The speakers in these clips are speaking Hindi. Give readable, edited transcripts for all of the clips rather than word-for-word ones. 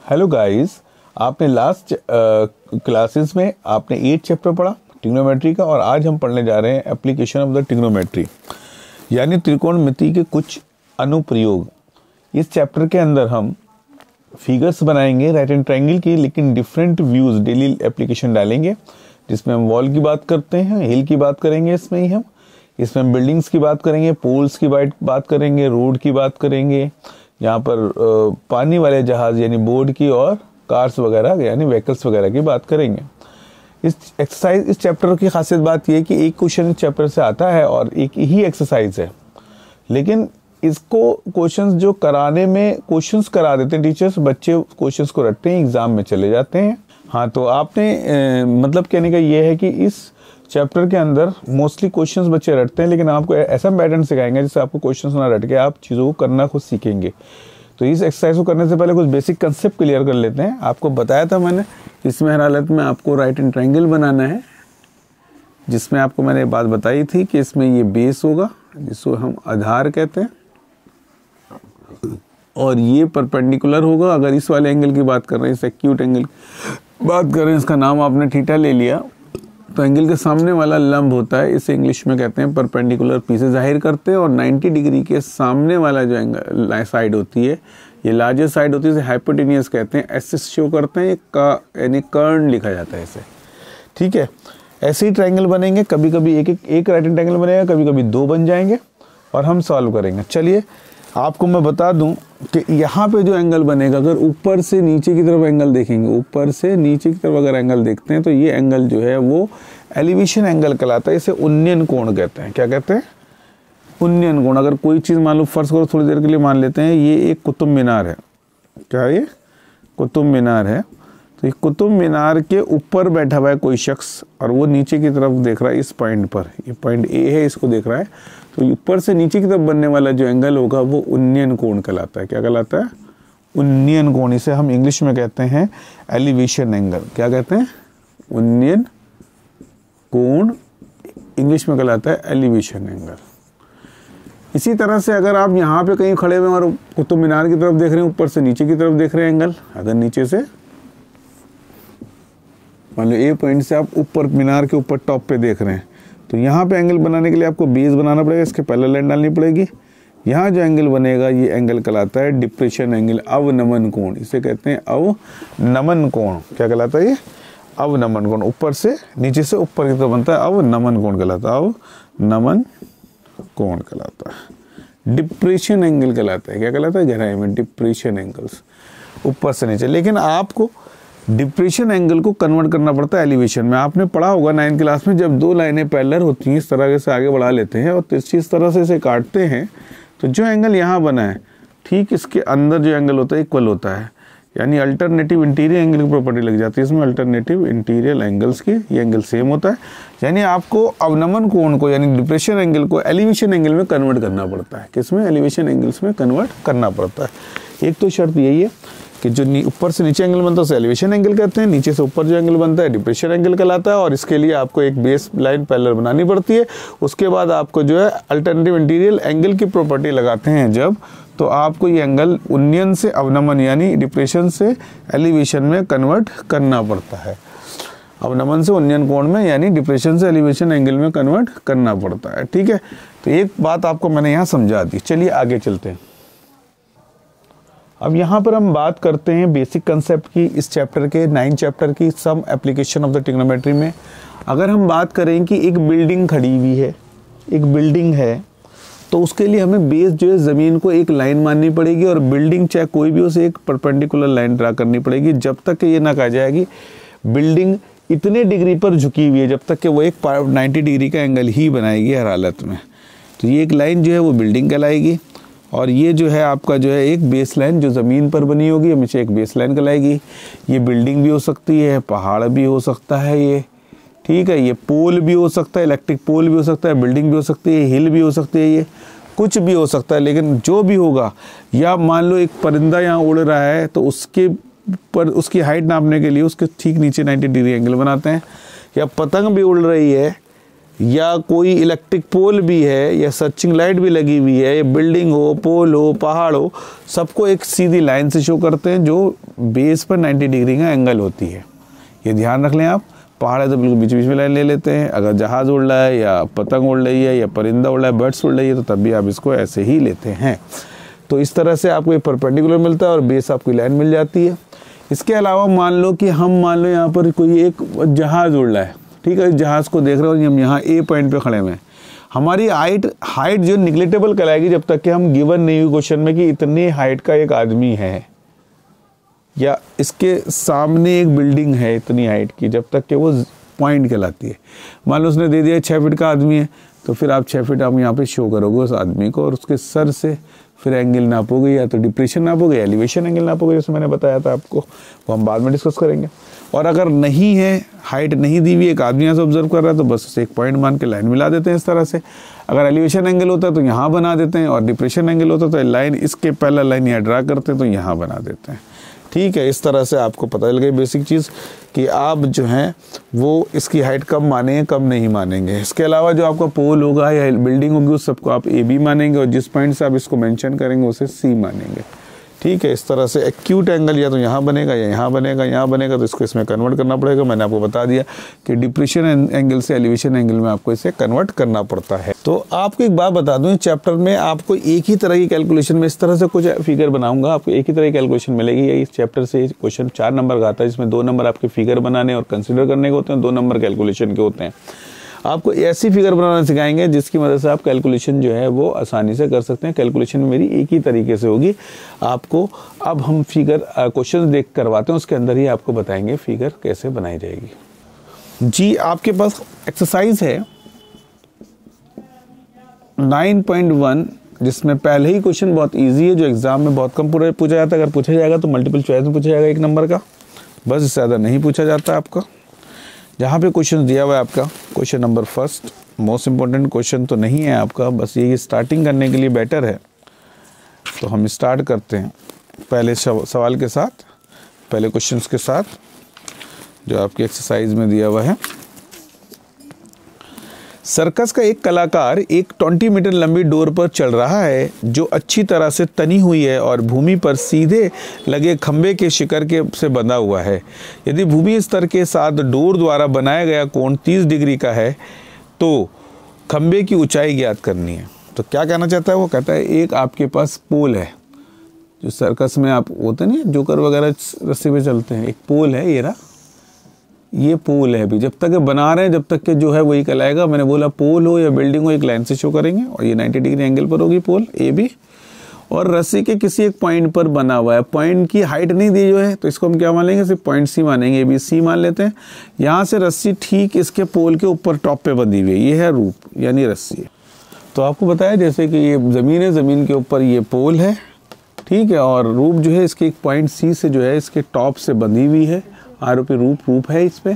हेलो गाइस, आपने लास्ट क्लासेस में आपने 8 चैप्टर पढ़ा ट्रिग्नोमेट्री का, और आज हम पढ़ने जा रहे हैं एप्लीकेशन ऑफ द ट्रिग्नोमेट्री, यानी त्रिकोणमिति के कुछ अनुप्रयोग। इस चैप्टर के अंदर हम फिगर्स बनाएंगे राइट एंड ट्रायंगल की, लेकिन डिफरेंट व्यूज डेली एप्लीकेशन डालेंगे, जिसमें हम वॉल की बात करते हैं, हिल की बात करेंगे, इसमें हम बिल्डिंग्स की बात करेंगे, पोल्स की बात करेंगे, रोड की बात करेंगे, यहाँ पर पानी वाले जहाज यानी बोट की, और कार्स वगैरह यानी व्हीकल्स वगैरह की बात करेंगे। इस चैप्टर की खासियत बात यह है कि एक क्वेश्चन इस चैप्टर से आता है और एक ही एक्सरसाइज है, लेकिन इसको क्वेश्चंस जो कराने में क्वेश्चंस करा देते हैं टीचर्स, बच्चे क्वेश्चंस को रटते हैं, एग्जाम में चले जाते हैं। हाँ, तो आपने मतलब कहने का ये है कि इस चैप्टर के अंदर मोस्टली क्वेश्चंस बच्चे रटते हैं, लेकिन आपको ऐसा पैटर्न सिखाएंगे जिससे आपको क्वेश्चंस ना रट के आप चीज़ों को करना खुद सीखेंगे। तो इस एक्सरसाइज को करने से पहले कुछ बेसिक कंसेप्ट क्लियर कर लेते हैं। आपको बताया था मैंने, इसमें हर हालत में आपको राइट एंड ट्रायंगल बनाना है, जिसमें आपको मैंने बात बताई थी कि इसमें ये बेस होगा जिसको हम आधार कहते हैं, और ये परपेंडिकुलर होगा। अगर इस वाले एंगल की बात कर रहे हैं, इस एक्यूट एंगल की बात कर रहे हैं, इसका नाम आपने थीटा ले लिया, तो एंगल के सामने वाला लंब होता है, इसे इंग्लिश में कहते हैं परपेंडिकुलर, पी से जाहिर करते हैं। और 90 डिग्री के सामने वाला जो एंगल साइड होती है, ये लार्जेस्ट साइड होती है, इसे हाइपोटेनियस कहते हैं, ऐसे शो करते हैं, यानी कर्न लिखा जाता है इसे। ठीक है, ऐसे ही ट्रायंगल बनेंगे, कभी कभी एक राइट एंड ट्रायंगल बनेगा, कभी कभी 2 बन जाएंगे, और हम सॉल्व करेंगे। चलिए आपको मैं बता दूं कि यहाँ पे जो एंगल बनेगा, अगर ऊपर से नीचे की तरफ एंगल देखेंगे, ऊपर से नीचे की तरफ अगर एंगल देखते हैं, तो ये एंगल जो है वो एलिवेशन एंगल कहलाता है। इसे उन्नयन कोण कहते हैं। क्या कहते हैं? उन्नयन कोण। अगर कोई चीज़ मान लो, फर्स्ट करो थोड़ी देर के लिए मान लेते हैं, ये एक कुतुब मीनार है। क्या ये कुतुब मीनार है? तो ये कुतुब मीनार के ऊपर बैठा हुआ है कोई शख्स, और वो नीचे की तरफ देख रहा है इस पॉइंट पर, ये पॉइंट ए है, इसको देख रहा है। तो ऊपर से नीचे की तरफ बनने वाला जो एंगल होगा वो उन्नयन कोण कहलाता है। क्या कहलाता है? उन्नयन कोण। इसे हम इंग्लिश में कहते हैं एलिवेशन एंगल। क्या कहते हैं? उन्नयन कोण इंग्लिश में कहलाता है एलिवेशन एंगल। इसी तरह से अगर आप यहाँ पे कहीं खड़े हुए और कुतुब मीनार की तरफ देख रहे हैं, ऊपर से नीचे की तरफ देख रहे हैं एंगल, अगर नीचे से मान लो ए पॉइंट से आप ऊपर मीनार के ऊपर टॉप पे देख रहे हैं, तो यहाँ पे एंगल बनाने के लिए आपको बेस बनाना पड़ेगा, इसके पैरेलल लाइन डालनी पड़ेगी। यहाँ जो एंगल बनेगा, ये एंगल कहलाता है डिप्रेशन एंगल, अवनमन कोण। इसे कहते हैं अवनमन कोण। क्या कहलाता है ये? अवनमन कोण। ऊपर से नीचे से ऊपर की तरफ बनता है, अवनमन कोण कहलाता है। अवनमन कोण कहलाता है। डिप्रेशन एंगल कहलाता है। क्या कहलाता है? गहराई में डिप्रेशन एंगल्स, ऊपर से नीचे। लेकिन आपको डिप्रेशन एंगल को कन्वर्ट करना पड़ता है एलिवेशन में। आपने पढ़ा होगा 9th क्लास में, जब 2 लाइनें पैरेलल होती हैं, इस तरह से आगे बढ़ा लेते हैं और इस तरह से इसे काटते हैं, तो जो एंगल यहाँ बना है, ठीक इसके अंदर जो एंगल होता है इक्वल होता है, यानी अल्टरनेटिव इंटीरियर एंगल की प्रॉपर्टी लग जाती है इसमें, अल्टरनेटिव इंटीरियर एंगल्स की, ये एंगल सेम होता है। यानी आपको अवनमन कोण को, यानी डिप्रेशन एंगल को एलिवेशन एंगल में कन्वर्ट करना पड़ता है। किसमें? एलिवेशन एंगल्स में कन्वर्ट करना पड़ता है। एक तो शर्त यही है कि जो ऊपर से नीचे एंगल बनता है उसे एलिवेशन एंगल कहते हैं, नीचे से ऊपर जो एंगल बनता है डिप्रेशन एंगल कहलाता है, और इसके लिए आपको एक बेस लाइन पैरेलल बनानी पड़ती है। उसके बाद आपको जो है अल्टरनेटिव इंटीरियर एंगल की प्रॉपर्टी लगाते हैं जब, तो आपको ये एंगल उन्नयन से अवनमन यानी डिप्रेशन से एलिवेशन में कन्वर्ट करना पड़ता है। अवनमन से उन्नयन कोण में, यानी डिप्रेशन से एलिवेशन एंगल में कन्वर्ट करना पड़ता है। ठीक है, तो एक बात आपको मैंने यहाँ समझा दी। चलिए आगे चलते हैं। अब यहाँ पर हम बात करते हैं बेसिक कंसेप्ट की, इस चैप्टर के 9 चैप्टर की, some application of the trigonometry में। अगर हम बात करें कि एक बिल्डिंग खड़ी हुई है, एक बिल्डिंग है, तो उसके लिए हमें बेस जो है ज़मीन को एक लाइन माननी पड़ेगी, और बिल्डिंग चाहे कोई भी उसे एक परपेंडिकुलर लाइन ड्रा करनी पड़ेगी, जब तक कि ये ना कहा जाएगी बिल्डिंग इतने डिग्री पर झुकी हुई है, जब तक कि वो एक 90 डिग्री का एंगल ही बनाएगी हर हालत में। तो ये एक लाइन जो है वो बिल्डिंग कहलाएगी, और ये जो है आपका जो है एक बेस लाइन जो ज़मीन पर बनी होगी, हमेशा एक बेस लाइन कहलाएगी। ये बिल्डिंग भी हो सकती है, पहाड़ भी हो सकता है ये, ठीक है, ये पोल भी हो सकता है, इलेक्ट्रिक पोल भी हो सकता है, बिल्डिंग भी हो सकती है, हिल भी हो सकती है, ये कुछ भी हो सकता है। लेकिन जो भी होगा, या मान लो एक परिंदा यहाँ उड़ रहा है, तो उसके पर उसकी हाइट नापने के लिए उसके ठीक नीचे 90 डिग्री एंगल बनाते हैं। या पतंग भी उड़ रही है, या कोई इलेक्ट्रिक पोल भी है या सर्चिंग लाइट भी लगी हुई है, या बिल्डिंग हो, पोल हो, पहाड़ हो, सबको एक सीधी लाइन से शो करते हैं जो बेस पर 90 डिग्री का एंगल होती है। ये ध्यान रख लें आप। पहाड़ है तो बिल्कुल बीच बीच में लाइन ले लेते हैं। अगर जहाज़ उड़ रहा है या पतंग उड़ रही है या परिंदा उड़ रहा है, बर्ड्स उड़ रही है, तो तब भी आप इसको ऐसे ही लेते हैं। तो इस तरह से आपको एक परपेंडिकुलर मिलता है और बेस आपकी लाइन मिल जाती है। इसके अलावा मान लो कि हम मान लो यहाँ पर कोई एक जहाज़ उड़ रहा है, ठीक है, इस जहाज़ को देख रहे हो, हम यहाँ ए पॉइंट पे खड़े हुए हैं। हमारी हाइट जो निगलेक्टेबल कहलाएगी जब तक कि हम गिवन नहीं हुई क्वेश्चन में कि इतनी हाइट का एक आदमी है या इसके सामने एक बिल्डिंग है इतनी हाइट की, जब तक कि वो पॉइंट कहलाती है। मान लो उसने दे दिया 6 फीट का आदमी है, तो फिर आप 6 फीट आप यहाँ पे शो करोगे उस आदमी को और उसके सर से फिर एंगल नापोगे, या तो डिप्रेशन नापोगे, एलिवेशन एंगल नापोगे, जैसे मैंने बताया था आपको, वो हम बाद में डिस्कस करेंगे। और अगर नहीं है, हाइट नहीं दी हुई, एक आदमी यहाँ से ऑब्जर्व कर रहा है, तो बस उसे एक पॉइंट मान के लाइन मिला देते हैं इस तरह से। अगर एलिवेशन एंगल होता है तो यहाँ बना देते हैं, और डिप्रेशन एंगल होता है तो लाइन इसके पहला लाइन यहाँ ड्रा करते हैं तो यहाँ बना देते हैं। ठीक है, इस तरह से आपको पता चल गई बेसिक चीज़ कि आप जो हैं वो इसकी हाइट कब मानेंगे, कब नहीं मानेंगे। इसके अलावा जो आपका पोल होगा या बिल्डिंग होगी उस सबको आप ए बी मानेंगे, और जिस पॉइंट से आप इसको मेंशन करेंगे उसे सी मानेंगे। ठीक है, इस तरह से एक्यूट एंगल या तो यहाँ बनेगा या यहाँ बनेगा, यहाँ बनेगा तो इसको इसमें कन्वर्ट करना पड़ेगा। मैंने आपको बता दिया कि डिप्रेशन एंगल से एलिवेशन एंगल में आपको इसे कन्वर्ट करना पड़ता है। तो आपको एक बात बता दूं, इस चैप्टर में आपको एक ही तरह की कैलकुलेशन में इस तरह से कुछ फिगर बनाऊंगा, आपको एक ही तरह की कैलकुलेशन मिलेगी। इस चैप्टर से क्वेश्चन 4 नंबर का आता है, जिसमें 2 नंबर आपके फिगर बनाने और कंसिडर करने के होते हैं, 2 नंबर कैलकुलेशन के होते हैं। आपको ऐसी फिगर बनाना सिखाएंगे जिसकी मदद से आप कैलकुलेशन जो है वो आसानी से कर सकते हैं। कैलकुलेशन मेरी एक ही तरीके से होगी आपको। अब हम फिगर क्वेश्चन देख करवाते हैं, उसके अंदर ही आपको बताएंगे फिगर कैसे बनाई जाएगी। जी, आपके पास एक्सरसाइज है 9.1, जिसमें पहले ही क्वेश्चन बहुत इजी है, जो एग्जाम में बहुत कम पूछा जाता है। अगर पूछा जाएगा तो मल्टीपल चॉइस में पूछा जाएगा 1 नंबर का, बस इससे ज़्यादा नहीं पूछा जाता आपका। जहाँ पे क्वेश्चन दिया हुआ है आपका question number first, most important question तो नहीं है आपका, बस ये स्टार्टिंग करने के लिए बेटर है। तो हम स्टार्ट करते हैं पहले सवाल के साथ, पहले क्वेश्चंस के साथ जो आपकी एक्सरसाइज में दिया हुआ है। सर्कस का एक कलाकार एक 20 मीटर लंबी डोर पर चल रहा है जो अच्छी तरह से तनी हुई है और भूमि पर सीधे लगे खंबे के शिखर के से बंधा हुआ है। यदि भूमि स्तर के साथ डोर द्वारा बनाया गया कोण 30 डिग्री का है तो खंबे की ऊंचाई ज्ञात करनी है। तो क्या कहना चाहता है वो? कहता है एक आपके पास पोल है, जो सर्कस में आप होते नहीं जोकर वगैरह रस्सी पे चलते हैं, एक पोल है, ये पोल है। अभी जब तक बना रहे हैं जब तक के जो है वही कहलाएगा। मैंने बोला पोल हो या बिल्डिंग हो एक लाइन से शो करेंगे, और ये 90 डिग्री एंगल पर होगी पोल ए बी, और रस्सी के किसी एक पॉइंट पर बना हुआ है। पॉइंट की हाइट नहीं दी जो है तो इसको हम क्या मान लेंगे? सिर्फ पॉइंट सी मानेंगे, ए बी सी मान लेते हैं। यहाँ से रस्सी ठीक इसके पोल के ऊपर टॉप पे बंधी हुई है, ये है रूप यानी रस्सी। तो आपको बताया जैसे कि ये ज़मीन है, ज़मीन के ऊपर ये पोल है, ठीक है, और रूप जो है इसके एक पॉइंट सी से जो है इसके टॉप से बंधी हुई है, आरोपी रूप है इस पे।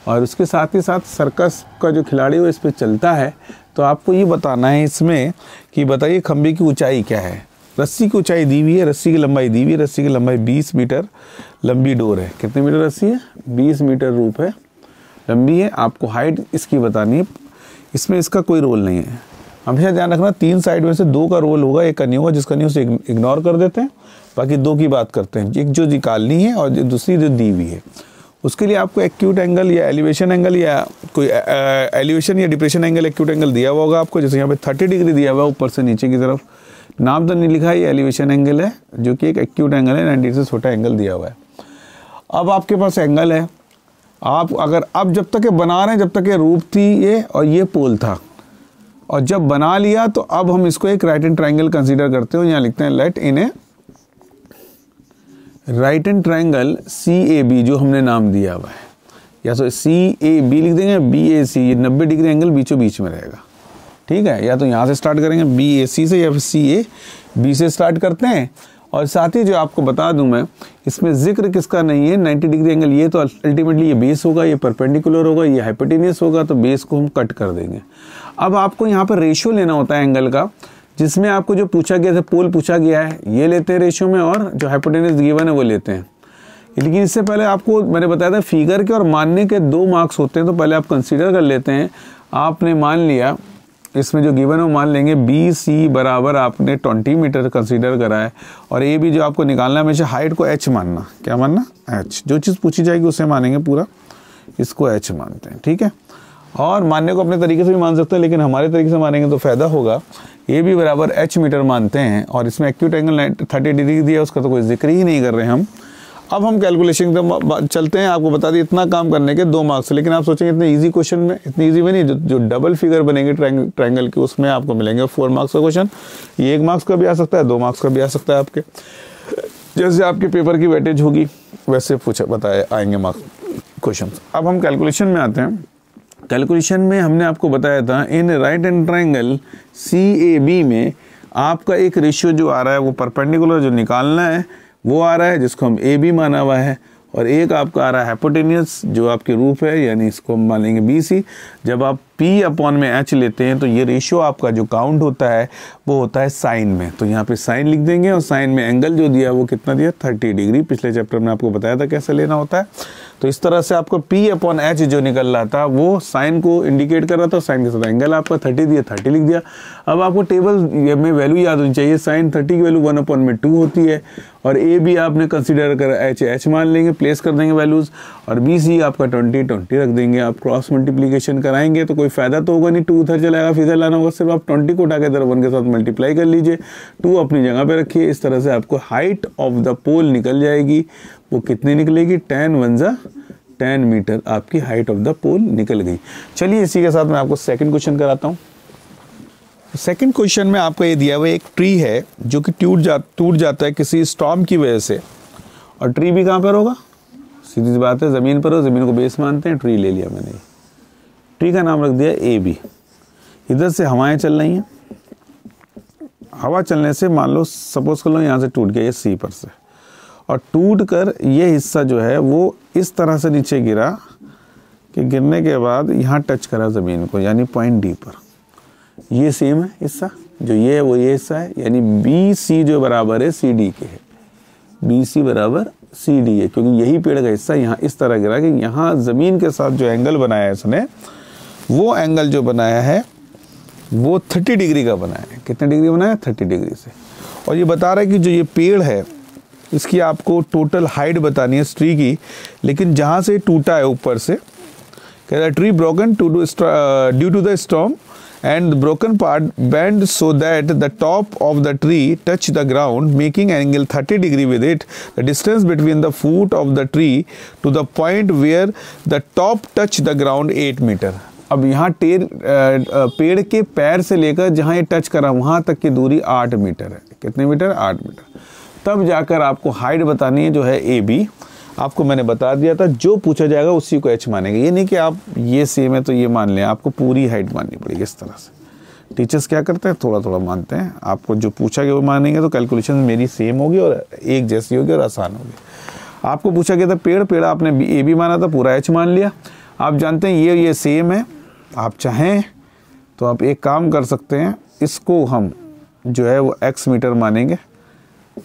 और उसके साथ ही साथ सर्कस का जो खिलाड़ी वो इस पे चलता है। तो आपको ये बताना है इसमें कि बताइए खंबे की ऊंचाई क्या है। रस्सी की ऊंचाई दी हुई है, रस्सी की लंबाई दी हुई है, रस्सी की लंबाई 20 मीटर लंबी डोर है। कितने मीटर रस्सी है? 20 मीटर रूप है, लंबी है। आपको हाइट इसकी बतानी है, इसमें इसका कोई रोल नहीं है। हमेशा ध्यान रखना 3 साइड में से 2 का रोल होगा, एक का नहीं होगा। जिसका नहीं उसे इग्नोर कर देते हैं, बाकी 2 की बात करते हैं। एक जो निकालनी है और दूसरी जो दी हुई है। उसके लिए आपको एक्यूट एंगल या एलिवेशन एंगल या कोई एलिवेशन या डिप्रेशन एंगल, एक्यूट एंगल दिया हुआ होगा आपको। जैसे यहाँ पे 30 डिग्री दिया हुआ है ऊपर से नीचे की तरफ, नाम तो नहीं लिखा है, ये एलिवेशन एंगल है जो कि एक एक्यूट एंगल है, 90 से छोटा एंगल दिया हुआ है। अब आपके पास एंगल है, आप अगर अब जब तक ये बना रहे हैं जब तक ये रूप थी ये और ये पोल था, और जब बना लिया तो अब हम इसको एक राइट एंड ट्राइंगल कंसीडर करते हो। यहाँ लिखते हैं let in a right and triangle CAB, जो हमने नाम दिया हुआ है, या तो CAB लिख देंगे, BAC, ये 90 डिग्री एंगल बीचों बीच में रहेगा, ठीक है। या तो यहाँ से स्टार्ट करेंगे BAC से, या फिर CAB से स्टार्ट करते हैं। और साथ ही जो आपको बता दूं मैं, इसमें जिक्र किसका नहीं है, 90 डिग्री एंगल ये तो अल्टीमेटली ये बेस होगा, ये परपेंडिकुलर होगा, ये हाइपोटेन्यूस होगा, तो बेस को हम कट कर देंगे। अब आपको यहाँ पर रेशियो लेना होता है एंगल का, जिसमें आपको जो पूछा गया था, पोल पूछा गया है, ये लेते हैं रेशियो में, और जो हाइपोटेन्यूस गिवन है वो लेते हैं। लेकिन इससे पहले आपको मैंने बताया था फिगर के और मानने के 2 मार्क्स होते हैं, तो पहले आप कंसीडर कर लेते हैं। आपने मान लिया, इसमें जो गिवन है वो मान लेंगे बी सी बराबर आपने 20 मीटर कंसीडर करा है, और ए भी जो आपको निकालना है हमेशा हाइट को एच मानना, क्या मानना, एच। जो चीज़ पूछी जाएगी उसे मानेंगे पूरा, इसको एच मानते हैं, ठीक है। और मानने को अपने तरीके से भी मान सकते हैं, लेकिन हमारे तरीके से मानेंगे तो फ़ायदा होगा। ए भी बराबर एच मीटर मानते हैं, और इसमें एक्यूट एंगल 30 डिग्री दिया, उसका तो कोई जिक्र ही नहीं कर रहे हैं हम। अब हम कैलकुलेशन तो चलते हैं, आपको बता दिए इतना काम करने के 2 मार्क्स, लेकिन आप सोचेंगे इतने इजी क्वेश्चन में, इतनी इजी में नहीं, जो डबल फिगर बनेंगे ट्रायंगल के उसमें आपको मिलेंगे 4 मार्क्स का क्वेश्चन। ये 1 मार्क्स का भी आ सकता है, 2 मार्क्स का भी आ सकता है आपके, जैसे आपके पेपर की वेटेज होगी वैसे बताए आएंगे मार्क्स क्वेश्चन। अब हम कैलकुलेशन में आते हैं। कैलकुलेशन में हमने आपको बताया था in right and triangle CAB में आपका एक रेशियो जो आ रहा है वो परपेंडिकुलर जो निकालना है वो आ रहा है, जिसको हम AB माना हुआ है, और एक आपका आ रहा है हाइपोटेनियस जो आपके रूप है, यानी इसको हम मानेंगे BC। जब आप P/H लेते हैं तो ये रेशियो आपका जो काउंट होता है वो होता है साइन में, तो यहाँ पे साइन लिख देंगे, और साइन में एंगल जो दिया वो कितना दिया, 30 डिग्री। पिछले चैप्टर में आपको बताया था कैसे लेना होता है। तो इस तरह से आपको P/H जो निकल रहा था वो साइन को इंडिकेट कर रहा था, साइन के साथ एंगल आपका 30 दिया, 30 लिख दिया। अब आपको टेबल में वैल्यू याद होनी चाहिए, साइन 30 की वैल्यू 1/2 होती है, और ए भी आपने कंसीडर कर एच मान लेंगे, प्लेस कर देंगे वैल्यूज़, और BC आपका 20 रख देंगे। आप क्रॉस मल्टीप्लीकेशन कराएंगे तो कोई फायदा तो होगा नहीं, 2 उधर चलाएगा, फिर इधर लाना होगा, सिर्फ आप 20 को उठा के इधर 1 के साथ मल्टीप्लाई कर लीजिए, 2 अपनी जगह पे रखिए। इस तरह से आपको हाइट ऑफ द पोल निकल जाएगी। वो कितनी निकलेगी, 10 मीटर आपकी हाइट ऑफ द पोल निकल गई। चलिए इसी के साथ मैं आपको सेकंड क्वेश्चन कराता हूँ। सेकंड क्वेश्चन में आपको ये दिया हुआ एक ट्री है जो कि टूट जाता है किसी स्टॉर्म की वजह से, और ट्री भी कहाँ पर होगा, सीधी सी बात है ज़मीन पर हो, ज़मीन को बेस मानते हैं, ट्री ले लिया मैंने। ट्री का नाम रख दिया AB। इधर से हवाएं चल रही हैं, हवा चलने से मान लो सपोज कर लो यहाँ से टूट गया ये C पर से, और टूट कर ये हिस्सा जो है वो इस तरह से नीचे गिरा कि गिरने के बाद यहाँ टच करा ज़मीन को, यानी पॉइंट D पर। ये सेम है हिस्सा, जो ये है वो ये हिस्सा है, यानी BC जो बराबर है CD के है, BC बराबर CD है, क्योंकि यही पेड़ का हिस्सा यहाँ इस तरह गिरा कि यहाँ ज़मीन के साथ जो एंगल बनाया है इसने, वो एंगल जो बनाया है वो 30 डिग्री का बनाया है। कितने डिग्री बनाया है, 30 डिग्री से। और ये बता रहा है कि जो ये पेड़ है इसकी आपको टोटल हाइट बतानी है इस ट्री की, लेकिन जहाँ से टूटा है ऊपर से, कह रहा है tree broken due to the storm and the broken part bend so that the top of the tree touch the ground, making angle 30 degree with it. The distance between the foot of the tree to the point where the top touch the ground 8 meter. अब यहाँ पेड़ के पैर से लेकर जहाँ ये टच करा वहाँ तक की दूरी 8 मीटर है। कितने मीटर, 8 मीटर। तब जाकर आपको हाइट बतानी है जो है AB। आपको मैंने बता दिया था जो पूछा जाएगा उसी को H मानेंगे, ये नहीं कि आप ये सेम है तो ये मान लें, आपको पूरी हाइट माननी पड़ेगी। इस तरह से टीचर्स क्या करते हैं, थोड़ा थोड़ा मानते हैं। आपको जो पूछा गया वो मानेंगे तो कैलकुलेशन मेरी सेम होगी और एक जैसी होगी और आसान होगी। आपको पूछा गया था पेड़ आपने AB माना था, पूरा H मान लिया। आप जानते हैं ये सेम है, आप चाहें तो आप एक काम कर सकते हैं, इसको हम जो है वो X मीटर मानेंगे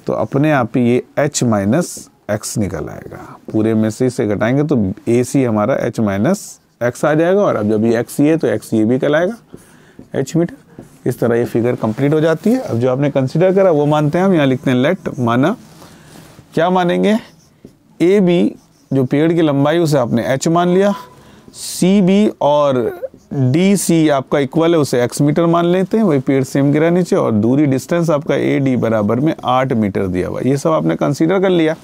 तो अपने आप ही ये H माइनस X निकल आएगा। पूरे में से इसे घटाएंगे तो AC हमारा H माइनस X आ जाएगा, और अब जब ये XC है तो XC भी कहलाएगा H मीटर। इस तरह ये फिगर कंप्लीट हो जाती है। अब जो आपने कंसीडर करा वो मानते हैं हम, यहाँ लिखते हैं लेट माना। क्या मानेंगे, AB जो पेड़ की लंबाई उसे आपने H मान लिया, CB और DC आपका इक्वल है उसे X मीटर मान लेते हैं, वही पेड़ सेम गिरा नीचे, और दूरी डिस्टेंस आपका AD बराबर में 8 मीटर दिया हुआ। ये सब आपने कंसीडर कर लिया।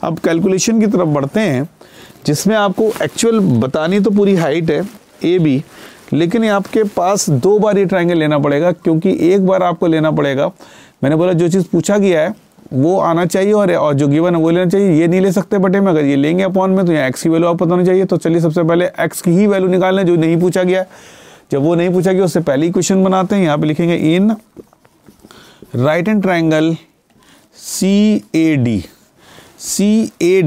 अब कैलकुलेशन की तरफ बढ़ते हैं, जिसमें आपको एक्चुअल बतानी तो पूरी हाइट है AB, लेकिन आपके पास 2 बार ये ट्रायंगल लेना पड़ेगा, क्योंकि एक बार आपको लेना पड़ेगा, मैंने बोला जो चीज़ पूछा गया है वो आना चाहिए और जो गिवन है वो लेना चाहिए। ये नहीं ले सकते बटे में, अगर ये लेंगे अपॉन में तो यहाँ X की वैल्यू आपको पता होनी चाहिए। तो चलिए सबसे पहले X की ही वैल्यू निकाल लें जो नहीं पूछा गया। जब वो नहीं पूछा गया उससे पहले ही क्वेश्चन बनाते हैं। यहाँ पे लिखेंगे in right and triangle CAD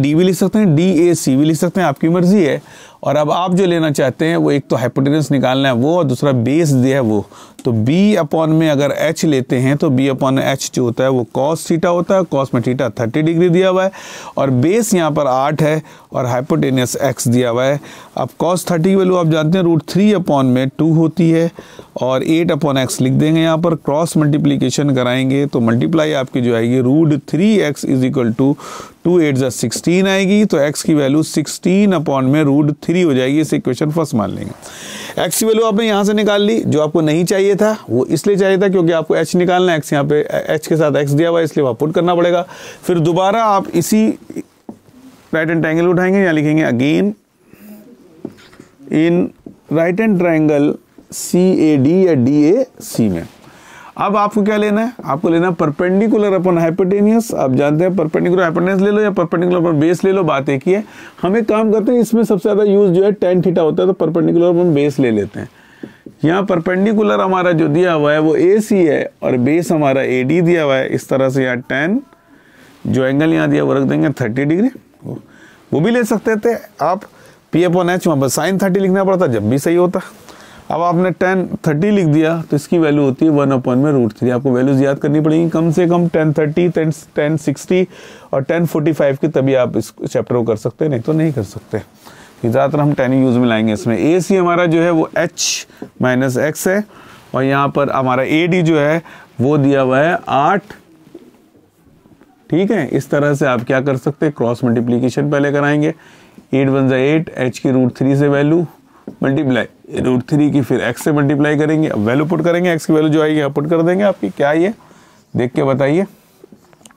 भी लिख सकते हैं, DAC भी लिख सकते हैं, आपकी मर्जी है। और अब आप जो लेना चाहते हैं वो एक तो हाइपोटेनस निकालना है वो, और दूसरा बेस दिया है वो। तो b अपॉन में अगर h लेते हैं तो b अपॉन h जो होता है वो cos थीटा होता है। cos में थीटा 30 डिग्री दिया हुआ है और बेस यहाँ पर 8 है और हाइपोटेनस x दिया हुआ है। अब cos 30 की वैल्यू आप जानते हैं √3 अपॉन में 2 होती है और 8 अपॉन x लिख देंगे। यहाँ पर क्रॉस मल्टीप्लीकेशन कराएंगे तो मल्टीप्लाई आपकी जो आएगी √3x इज इक्वल टू 2 8 16 आएगी। तो x की वैल्यू 16 अपॉन में √3 हो जाएगी। इसे इक्वेशन फर्स्ट मान लेंगे। x की वैल्यू आपने यहाँ से निकाल ली, जो आपको नहीं चाहिए था वो इसलिए चाहिए था क्योंकि आपको h निकालना है। x यहाँ पे h के साथ x दिया हुआ है इसलिए वहाँ पुट करना पड़ेगा। फिर दोबारा आप इसी राइट हैंड ट्रायंगल उठाएंगे, यहाँ लिखेंगे again in right hand triangle CAD या DAC में। अब आपको क्या लेना है, आपको लेना है परपेंडिकुलर अपन हाइपोटेनियस। आप जानते हैं परपेंडिकुलर हाइपोटेनियस ले लो या परपेंडिकुलर अपन बेस ले लो, बात एक ही है। हम एक काम करते हैं, इसमें सबसे ज़्यादा यूज जो है tan थीटा होता है, तो परपेंडिकुलर अपन बेस ले लेते हैं। यहाँ परपेंडिकुलर हमारा जो दिया हुआ है वो AC है और बेस हमारा AD दिया हुआ है। इस तरह से यहाँ tan जो एंगल यहाँ दिया वो रख देंगे 30 डिग्री। वो भी ले सकते थे आप, P अपॉन H वहाँ पर sin 30 लिखना पड़ता जब भी सही होता। अब आपने tan 30 लिख दिया तो इसकी वैल्यू होती है 1 अपॉन में √3। आपको वैल्यूज याद करनी पड़ेगी कम से कम tan 30, tan 60 और tan 45 की, तभी आप इस चैप्टर को कर सकते हैं, नहीं तो नहीं कर सकते। ज़्यादातर हम tan यूज में लाएंगे इसमें। AC हमारा जो है वो H माइनस x है और यहाँ पर हमारा AD जो है वो दिया हुआ है 8। ठीक है, इस तरह से आप क्या कर सकते हैं, क्रॉस मल्टीप्लीकेशन पहले कराएंगे। 8 1 8, h की √3 से वैल्यू मल्टीप्लाई √3 की, फिर x से मल्टीप्लाई करेंगे। अब वैल्यू पुट करेंगे, x की वैल्यू जो आएगी यहाँ पुट कर देंगे। आपकी क्या ये देख के बताइए,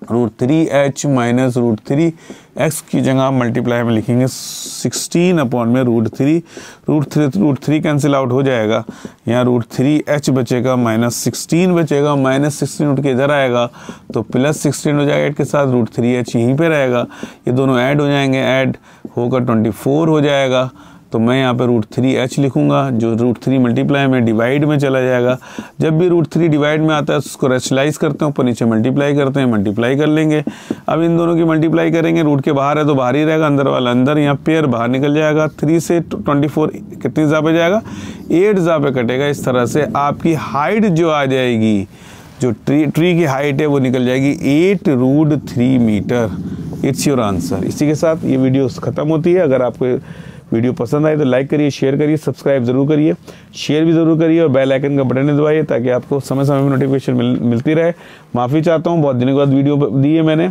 √3h माइनस √3 x की जगह मल्टीप्लाई में लिखेंगे 16 अपॉन में √3 कैंसिल आउट हो जाएगा। यहाँ √3h बचेगा, माइनस 16 बचेगा, माइनस 16 उठ के इधर आएगा तो प्लस 16 हो जाएगा। 8 के साथ √3h यहीं पे रहेगा, ये दोनों ऐड हो जाएंगे, ऐड होकर 24 हो जाएगा। तो मैं यहाँ पे √3h लिखूंगा, जो √3 मल्टीप्लाई में डिवाइड में चला जाएगा। जब भी √3 डिवाइड में आता है उसको रेशनलाइज करते हैं, ऊपर नीचे मल्टीप्लाई करते हैं, मल्टीप्लाई कर लेंगे। अब इन दोनों की मल्टीप्लाई करेंगे, रूट के बाहर है तो बाहर ही रहेगा, अंदर वाला अंदर, यहाँ पेयर बाहर निकल जाएगा। 3 से 24 कितनी जा पे जाएगा, 8 जा पे कटेगा। इस तरह से आपकी हाइट जो आ जाएगी, जो ट्री की हाइट है वो निकल जाएगी 8√3 मीटर। It's your answer. इसी के साथ ये वीडियो खत्म होती है। अगर आपको वीडियो पसंद आए तो लाइक करिए, शेयर करिए, सब्सक्राइब जरूर करिए, शेयर भी जरूर करिए और बेल आइकन का बटन दबाइए ताकि आपको समय समय में नोटिफिकेशन मिलती रहे। माफ़ी चाहता हूँ, बहुत दिनों के बाद वीडियो दी है मैंने,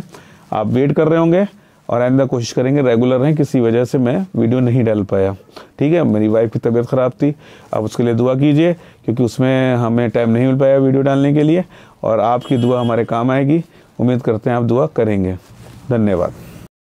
आप वेट कर रहे होंगे और आइंदा कोशिश करेंगे रेगुलर रहें। किसी वजह से मैं वीडियो नहीं डाल पाया, ठीक है। मेरी वाइफ की तबीयत ख़राब थी, आप उसके लिए दुआ कीजिए क्योंकि उसमें हमें टाइम नहीं मिल पाया वीडियो डालने के लिए, और आपकी दुआ हमारे काम आएगी। उम्मीद करते हैं आप दुआ करेंगे। धन्यवाद।